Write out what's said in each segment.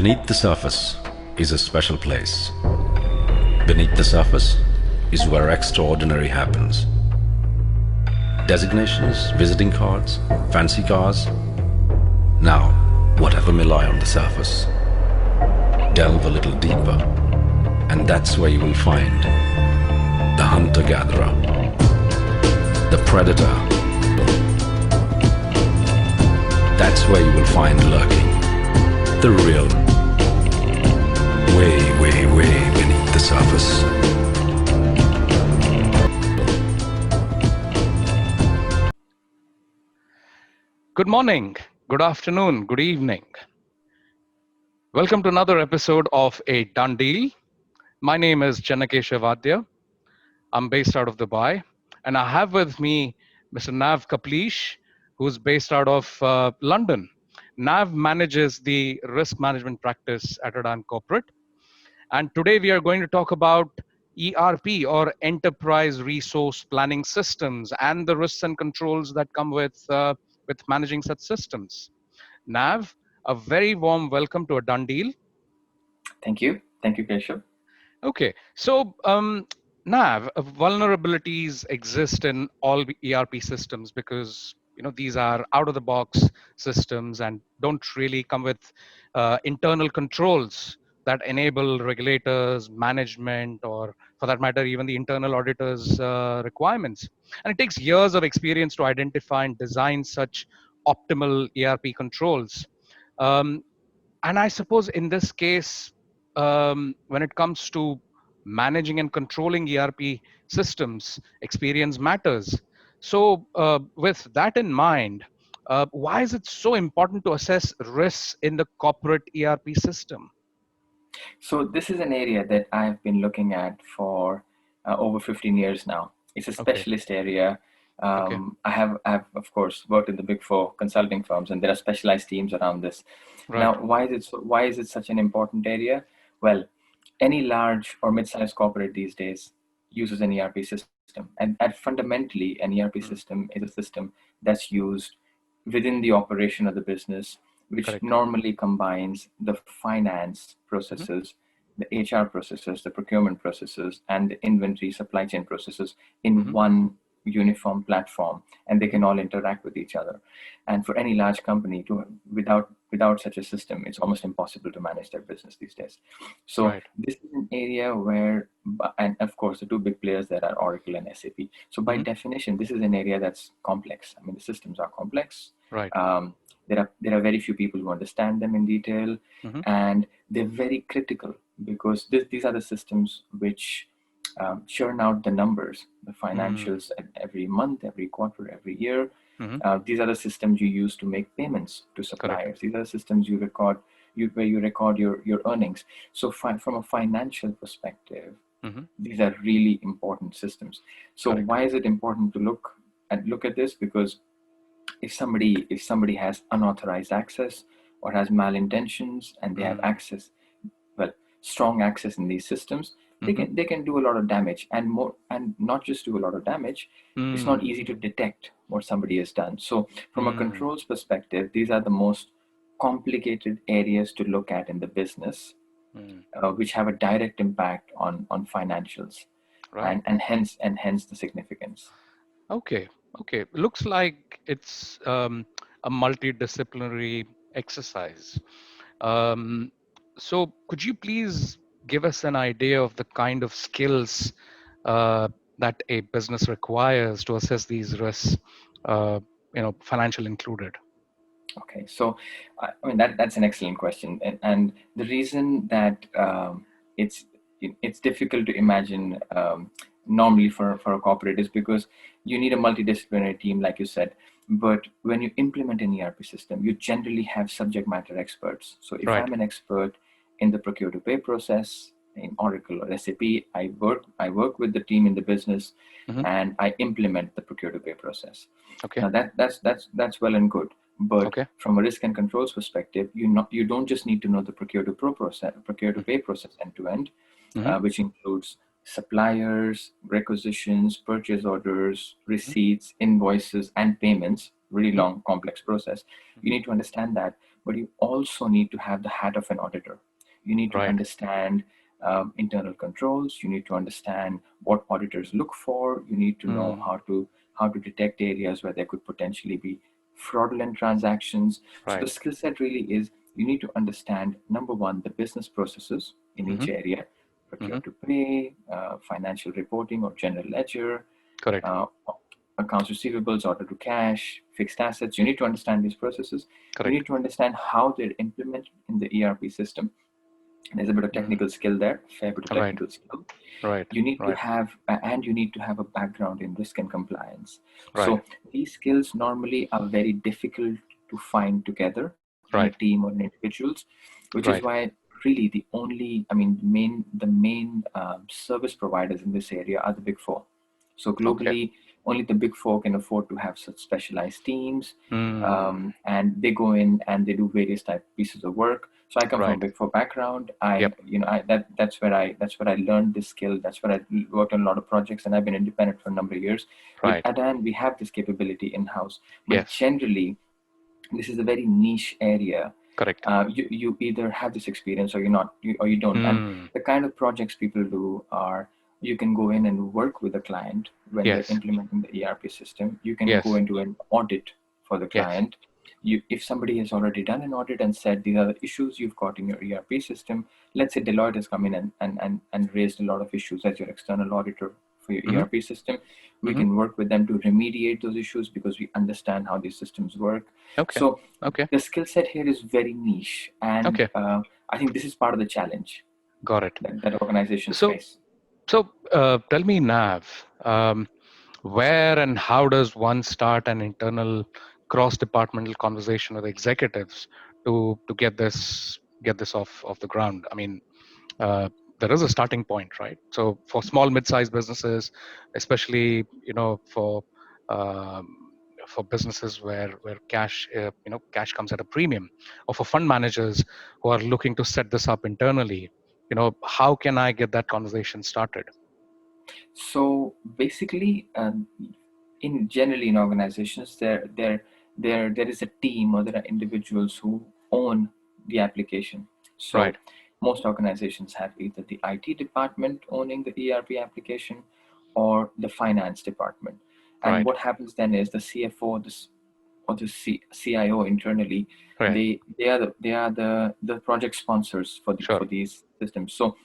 Beneath the surface is a special place. Beneath the surface is where extraordinary happens. Designations, visiting cards, fancy cars. Now, whatever may lie on the surface, delve a little deeper, and that's where you will find the hunter-gatherer, the predator. That's where you will find lurking the real, way beneath the surface. Good morning, good afternoon, good evening. Welcome to another episode of A Done Deal. My name is Chennakeshav Adya. I'm based out of Dubai, and I have with me Mr. Nav Kaplish, who's based out of London. Nav manages the risk management practice at Adyan Corporate. And today we are going to talk about ERP, or Enterprise Resource Planning Systems, and the risks and controls that come with managing such systems. Nav, a very warm welcome to A Done Deal. Thank you. Thank you, Keshav. Okay, so Nav, vulnerabilities exist in all ERP systems because these are out-of-the-box systems and don't really come with internal controls that enable regulators, management, or for that matter, even the internal auditors' requirements. And it takes years of experience to identify and design such optimal ERP controls. And I suppose in this case, when it comes to managing and controlling ERP systems, experience matters. So, with that in mind, why is it so important to assess risks in the corporate ERP system? So this is an area that I've been looking at for over 15 years now. It's a specialist area. I have, of course, worked in the Big Four consulting firms, and there are specialized teams around this. Right. Now, why is it such an important area? Well, any large or mid-sized corporate these days uses an ERP system, and fundamentally, an ERP system is a system that's used within the operation of the business, which Correct. normally combines the finance processes, the HR processes, the procurement processes, and the inventory supply chain processes in one uniform platform, and they can all interact with each other. And for any large company without such a system, it's almost impossible to manage their business these days. So Right. this is an area where, and of course, the two big players there are Oracle and SAP. So by definition, this is an area that's complex. I mean, the systems are complex. Right. There are very few people who understand them in detail, and they're very critical because these are the systems which churn out the numbers, the financials every month, every quarter, every year. These are the systems you use to make payments to suppliers. Correct. These are the systems where you record your earnings. So from a financial perspective, these are really important systems. So Correct. why is it important to look at this? Because if somebody has unauthorized access or has malintentions and they have access, strong access in these systems, they can do a lot of damage, and not just do a lot of damage. It's not easy to detect what somebody has done. So from a controls perspective, these are the most complicated areas to look at in the business, which have a direct impact on financials, Right. and hence the significance. Okay. Looks like it's a multidisciplinary exercise. So, could you please give us an idea of the kind of skills that a business requires to assess these risks, financial included? Okay, so I mean that's an excellent question, and the reason that it's difficult to imagine normally for a corporate is because you need a multidisciplinary team, like you said. But when you implement an ERP system, you generally have subject matter experts. So if Right. I'm an expert in the procure to pay process in Oracle or SAP, I work with the team in the business, and I implement the procure to pay process. Okay. Now that's well and good. But Okay. from a risk and controls perspective, you don't just need to know the procure to pay process end to end, which includes suppliers, requisitions, purchase orders, receipts, invoices, and payments. Really long, complex process. You need to understand that, but you also need to have the hat of an auditor. You need to Right. understand internal controls. You need to understand what auditors look for. You need to know how to detect areas where there could potentially be fraudulent transactions. So the Right. skill set really is, you need to understand, number one, the business processes in each Mm-hmm. area, procure Mm-hmm. to pay, financial reporting or general ledger, Correct. uh, accounts receivables, order to cash, fixed assets. You need to understand these processes. You Correct. need to understand how they're implemented in the ERP system. There's a bit of Mm. technical skill there, a fair bit of Right. technical skill. Right. You need to Right. have, and you need to have a background in risk and compliance. Right. So these skills normally are very difficult to find together in a Right. team or in individuals, which is Right. why really the only, I mean, the main service providers in this area are the big four. So Okay. globally, only the big four can afford to have such specialized teams, Mm. and they go in and they do various type pieces of work. So I come from Right. a big four background. Yep. That's where I learned this skill. That's where I worked on a lot of projects, and I've been independent for a number of years. With Right. Adan, we have this capability in house, but Yes. generally, this is a very niche area. Correct. You either have this experience or you're not, or you don't. And Mm. the kind of projects people do are, you can go in and work with a client when they're Yes. implementing the ERP system. You can go Yes. into an audit for the Yes. client. If somebody has already done an audit and said these are the issues you've got in your ERP system, let's say Deloitte has come in and raised a lot of issues as your external auditor for your Mm-hmm. ERP system, we Mm-hmm. can work with them to remediate those issues because we understand how these systems work. Okay. So Okay. the skill set here is very niche, and Okay. I think this is part of the challenge Got it. that organizations So, face. tell me, Nav, where and how does one start an internal cross-departmental conversation with executives to get this off the ground? I mean, uh, there is a starting point, right? So for small mid-sized businesses, especially um, for businesses where cash comes at a premium, or for fund managers who are looking to set this up internally, how can I get that conversation started? So basically, in generally in organizations, there is a team or there are individuals who own the application. Right. So most organizations have either the IT department owning the ERP application or the finance department. And Right. what happens then is the CFO, or the CIO internally, Right. they are the project sponsors Sure. for these systems. So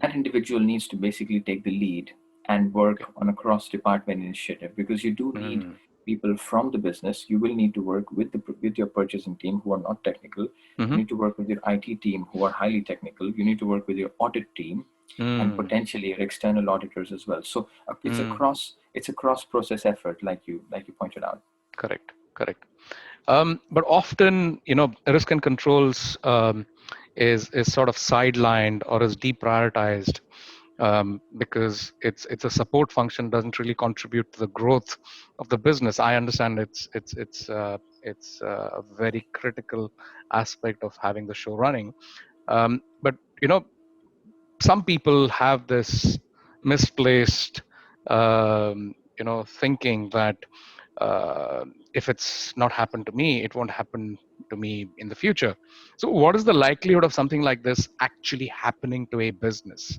that individual needs to basically take the lead and Okay. work on a cross department initiative, because you do need Mm. people from the business. You will need to work with your purchasing team who are not technical. You Mm-hmm. need to work with your IT team who are highly technical. You need to work with your audit team and Mm. potentially your external auditors as well. So Mm. it's a cross process effort, like you pointed out. Correct. Correct. But often, risk and controls is sort of sidelined or is deprioritized because it's a support function, doesn't really contribute to the growth of the business. I understand it's a very critical aspect of having the show running. But some people have this misplaced thinking that if it's not happened to me, it won't happen to me in the future. So what is the likelihood of something like this actually happening to a business?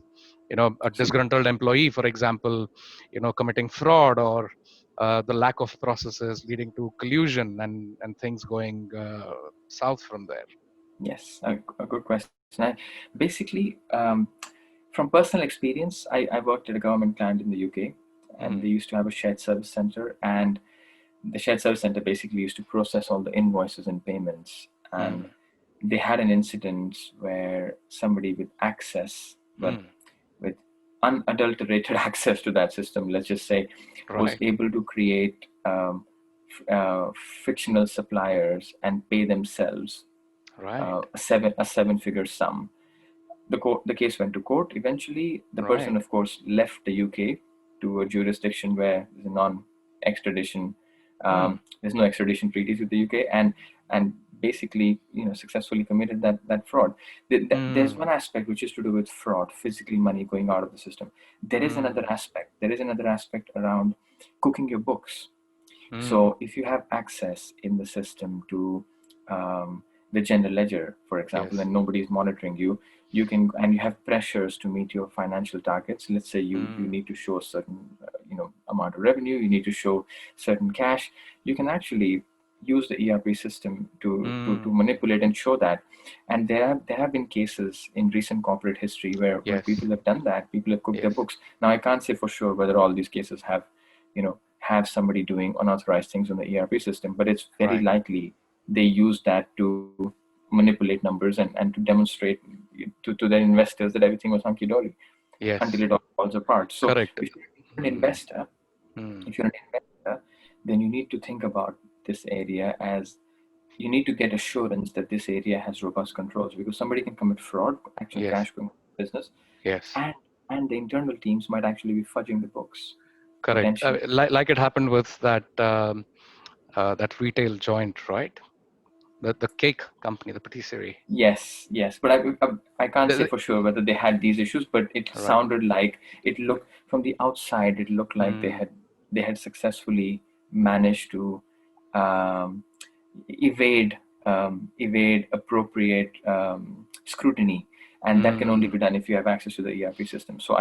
A So disgruntled employee, for example, committing fraud, or the lack of processes leading to collusion and things going south from there. yes, a good question. Basically, from personal experience, I worked at a government client in the UK, and Mm, they used to have a shared service center, and the shared service center basically used to process all the invoices and payments. And mm, they had an incident where somebody with access, well, mm. with unadulterated access to that system, let's just say, was Right. able to create fictional suppliers and pay themselves Right. a seven-figure sum. The case went to court. Eventually, the person, Right. of course, left the UK to a jurisdiction where there's a non-extradition. Mm, There's no extradition treaties with the UK, and basically, successfully committed that fraud. There's one mm, aspect which is to do with fraud, physically money going out of the system. There is another mm, aspect. There is another aspect around cooking your books. mm. So if you have access in the system to the general ledger, for example, Yes. and nobody is monitoring you, you can, and you have pressures to meet your financial targets. Let's say you Mm. need to show a certain amount of revenue, you need to show certain cash. You can actually use the ERP system to Mm. manipulate and show that. And there have been cases in recent corporate history where Yes. people have done that. People have cooked their Yes. books. Now I can't say for sure whether all these cases have somebody doing unauthorized things on the ERP system, but it's very Right. likely they use that to manipulate numbers and to demonstrate to their investors that everything was hunky-dory until Yes. it all falls apart. So Correct. if you're an Mm. investor, Mm. if you're an investor, then you need to think about this area as you need to get assurance that this area has robust controls, because somebody can commit fraud, actual Yes. cash going to business, Yes. and the internal teams might actually be fudging the books Correct. potentially. Like it happened with that retail joint, right? The cake company, the patisserie. Yes, but I can't The, say the- for sure whether they had these issues, but it right. sounded like it looked from the outside. It looked like they Mm. had successfully managed to um, evade appropriate scrutiny, and that can only Mm. be done if you have access to the ERP system. So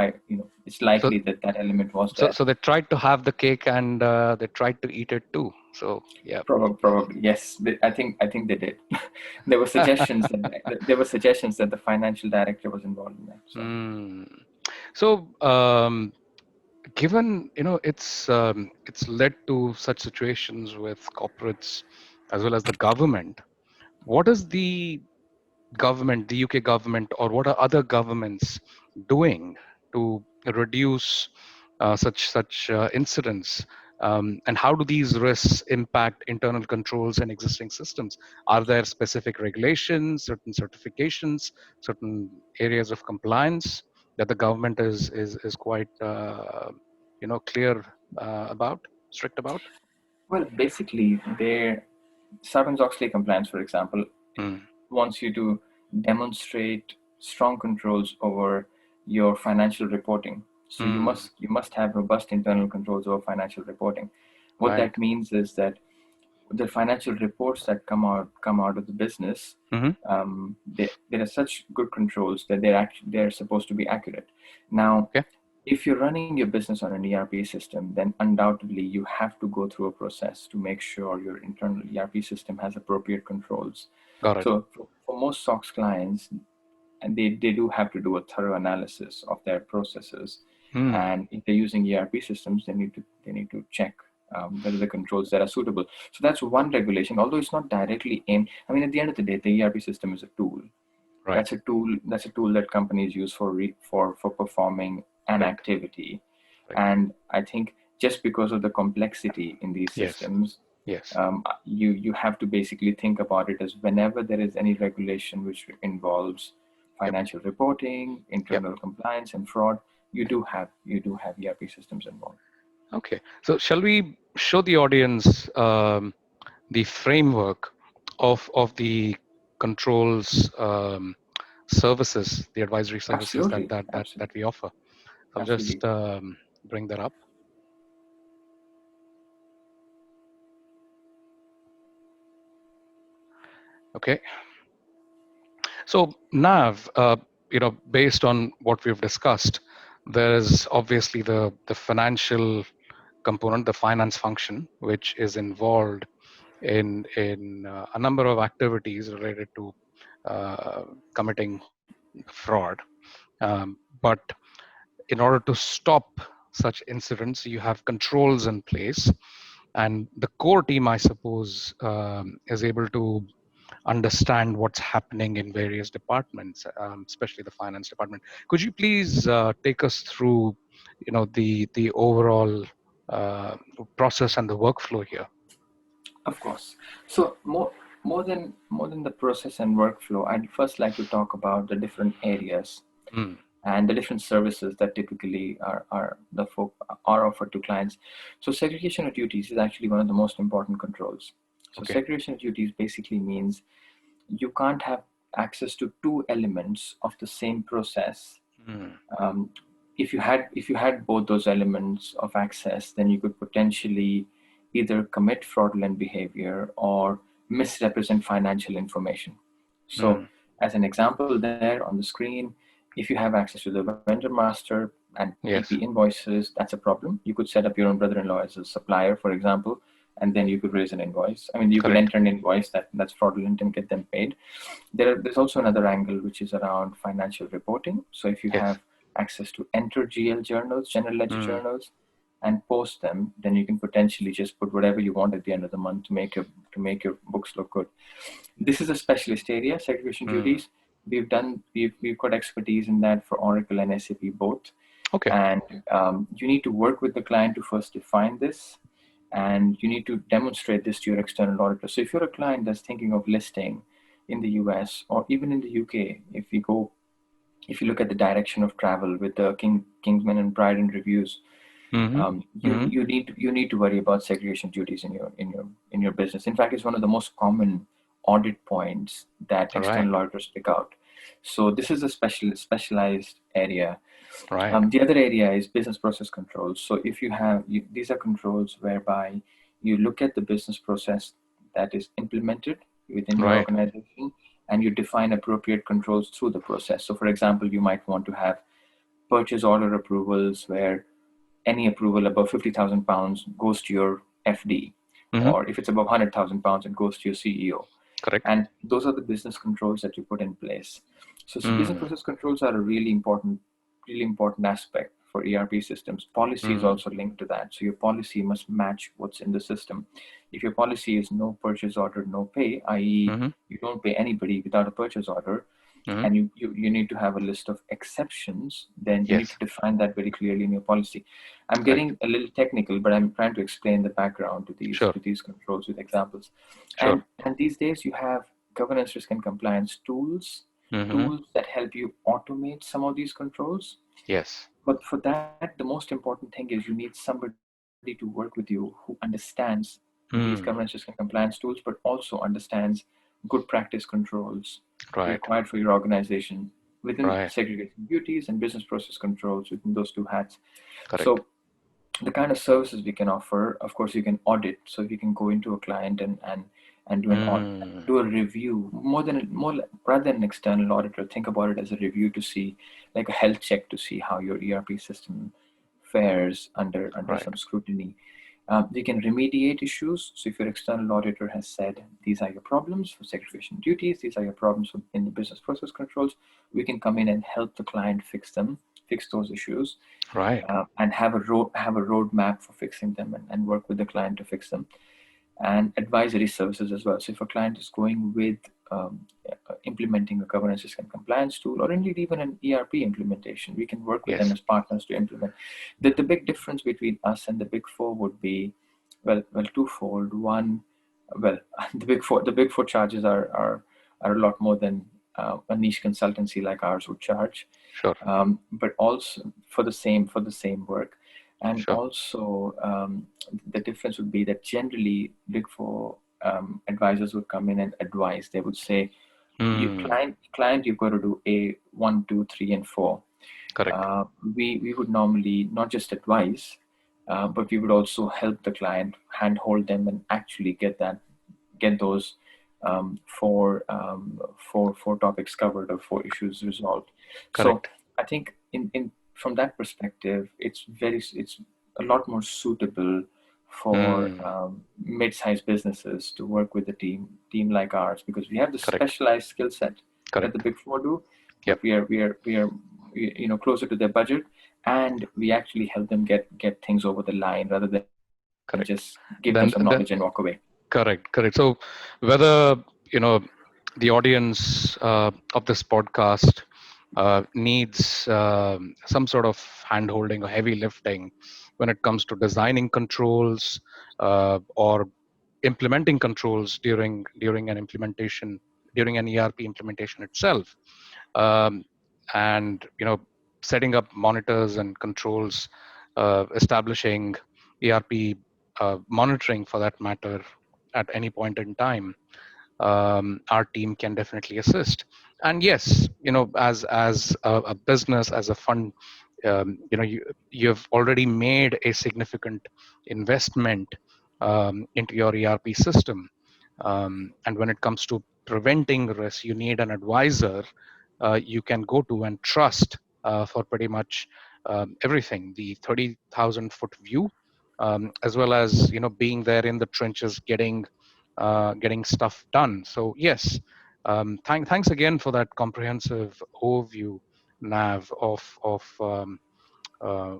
it's So likely that that element was so there. so they tried to have the cake and they tried to eat it too. So yeah. Probably yes. I think they did. There were suggestions that the financial director was involved in that. So Mm. So given it's led to such situations with corporates as well as the government, what is the government, the UK government, or what are other governments doing to reduce such incidents? And how do these risks impact internal controls and existing systems? Are there specific regulations, certain certifications, certain areas of compliance that the government is quite clear about, strict about? well, basically, their Sarbanes-Oxley compliance, for example, Mm, wants you to demonstrate strong controls over your financial reporting. So you mm, must you must have robust internal controls over financial reporting. What right. that means is that the financial reports that come out of the business, Hmm. there are such good controls that they're supposed to be accurate. Now, Okay, if you're running your business on an ERP system, then undoubtedly you have to go through a process to make sure your internal ERP system has appropriate controls. got it. So for most SOX clients, and they do have to do a thorough analysis of their processes. Hmm. And if they're using ERP systems, they need to check whether the controls that are suitable. So that's one regulation, although it's not directly aimed. I mean, at the end of the day, the ERP system is a tool. Right. That's a tool that companies use for performing an Right. activity. Right. And I think just because of the complexity in these Yes. systems, Yes. you have to basically think about it as whenever there is any regulation which involves Yep. financial reporting, Yep. internal compliance, and fraud, you do have ERP systems involved. Okay. So shall we show the audience the framework of the controls services, the advisory services that Absolutely, that that absolutely, that we offer? I'll absolutely. just bring that up. Okay. So Nav, based on what we've discussed, there is obviously the financial component, the finance function, which is involved in a number of activities related to committing fraud. But in order to stop such incidents, you have controls in place, and the core team, I suppose, is able to understand what's happening in various departments, especially the finance department. Could you please take us through, the overall uh, process and the workflow here? Of course. So more than the process and workflow, I'd first like to talk about the different areas Mm, and the different services that typically are offered to clients. So segregation of duties is actually one of the most important controls. So okay. segregation of duties basically means you can't have access to two elements of the same process. Mm, um, if you had both those elements of access, then you could potentially either commit fraudulent behavior or misrepresent financial information. So Mm. as an example there on the screen, if you have access to the vendor master and PP Yes. invoices, that's a problem. You could set up your own brother-in-law as a supplier, for example, and then you could raise an invoice. I mean, you could Correct. enter an invoice that's fraudulent and get them paid. There's also another angle, which is around financial reporting. So if you Yes. have access to enter GL journals, general ledger Mm. journals, and post them, then you can potentially just put whatever you want at the end of the month to make your books look good. This is a specialist area, segregation Mm. duties. We've got expertise in that for Oracle and SAP both, Okay. and you need to work with the client to first define this, and you need to demonstrate this to your external auditor. So if you're a client that's thinking of listing in the US or even in the UK, if you look at the direction of travel with the Kingsman and Bryden reviews, Mm-hmm. you Mm-hmm. you need to worry about segregation duties in your business. In fact, it's one of the most common audit points that All right. external auditors pick out. So this is a specialized area. Right. The other area is business process controls. So if these are controls whereby you look at the business process that is implemented within your Right. organization, and you define appropriate controls through the process. So for example, you might want to have purchase order approvals where any approval above 50,000 pounds goes to your FD, Mm-hmm. or if it's above 100,000 pounds, it goes to your CEO. Correct. And those are the business controls that you put in place. So business Mm. process controls are a really important aspect for ERP systems. Policy is Mm. also linked to that. So your policy must match what's in the system. If your policy is no purchase order, no pay, i.e., Mm-hmm. you don't pay anybody without a purchase order, Mm-hmm. and you need to have a list of exceptions, then you need to Yes. define that very clearly in your policy. I'm Correct. getting a little technical, but I'm trying to explain the background to these Sure. to these controls with examples. Sure. And these days you have governance, risk, and compliance Mm-hmm. tools that help you automate some of these controls. Yes. But for that, the most important thing is you need somebody to work with you who understands these governance, risk, Mm. and compliance tools, but also understands good practice controls Right. required for your organization within Right. segregation duties and business process controls within those two hats. Correct. So the kind of services we can offer, of course, you can audit. So you can go into a client and Mm. do a review rather than an external auditor. Think about it as a review to see, like a health check, to see how your ERP system fares under Right. some scrutiny. We can remediate issues. So if your external auditor has said, these are your problems for segregation duties, these are your problems in the business process controls, we can come in and help the client fix those issues, Right. and have a roadmap for fixing them, and work with the client to fix them. And advisory services as well. So if a client is going with implementing a governance, risk, and compliance tool, or indeed even an ERP implementation, we can work with them Yes. as partners to implement. The big difference between us and the Big Four would be, well, twofold. One, well, the big four charges are a lot more than a niche consultancy like ours would charge, Sure. but also for the same work. And Sure. also, the difference would be that generally Big Four advisors would come in and advise. They would say, you Mm. client, you've got to do A, 1, 2, 3, and 4. Correct. We would normally not just advise, but we would also help the client, handhold them, and actually get those four topics covered, or four issues resolved. So Correct. I think in from that perspective, it's a lot more suitable for Mm. mid-sized businesses to work with a team like ours, because we have the Correct. specialized skill set that the Correct. Big Four do, Yep. but we are closer to their budget, and we actually help them get things over the line rather than just give them some Correct. knowledge and Then walk away. correct. Correct. So whether the audience of this podcast needs some sort of hand-holding or heavy lifting when it comes to designing controls or implementing controls during an ERP implementation itself, um, and setting up monitors and controls, establishing ERP monitoring for that matter at any point in time. Our team can definitely assist. And yes, as a business, as a fund, you've already made a significant investment into your ERP system. And when it comes to preventing risk, you need an advisor you can go to and trust for pretty much everything, the 30,000 foot view, as well as being there in the trenches, getting stuff done. So yes, thanks again for that comprehensive overview, Nav, of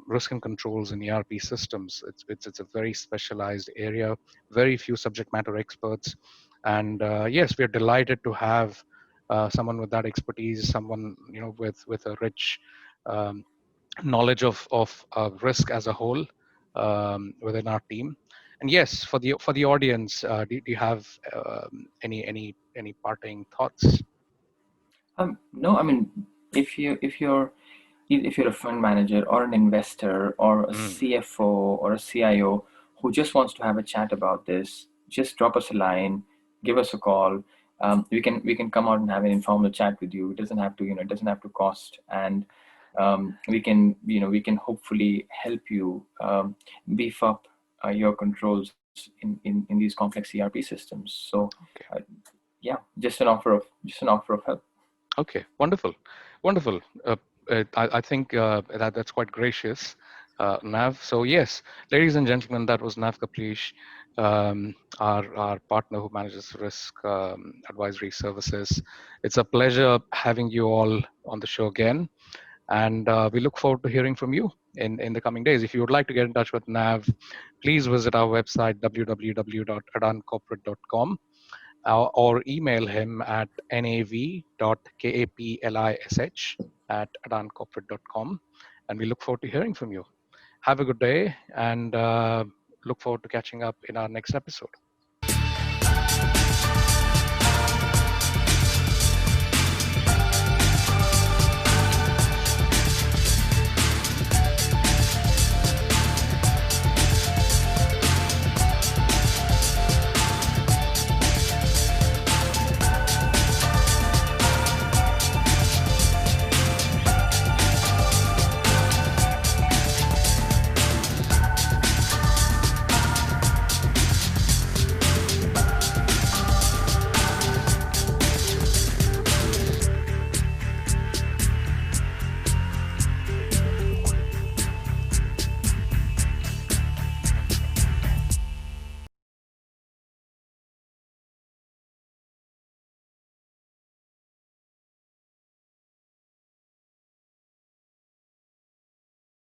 risk and controls in ERP systems. It's a very specialized area, very few subject matter experts, and yes, we are delighted to have someone with that expertise, someone with a rich knowledge of risk as a whole within our team. And yes, for the audience, do you have any parting thoughts? No, I mean, if you're a fund manager or an investor or a Mm, CFO or a CIO who just wants to have a chat about this, just drop us a line, give us a call. We can come out and have an informal chat with you. It doesn't have to, it doesn't have to cost, and we can hopefully help you beef up your controls in these complex ERP systems. So, okay. uh, yeah, just an offer of help. Okay, wonderful, wonderful. I think that's quite gracious, Nav. So yes, ladies and gentlemen, that was Nav Kaplish, our partner who manages risk advisory services. It's a pleasure having you all on the show again, and we look forward to hearing from you in the coming days. If you would like to get in touch with Nav, please visit our website www.adancorporate.com or email him at nav.kaplish@adancorporate.com. And we look forward to hearing from you. Have a good day and look forward to catching up in our next episode.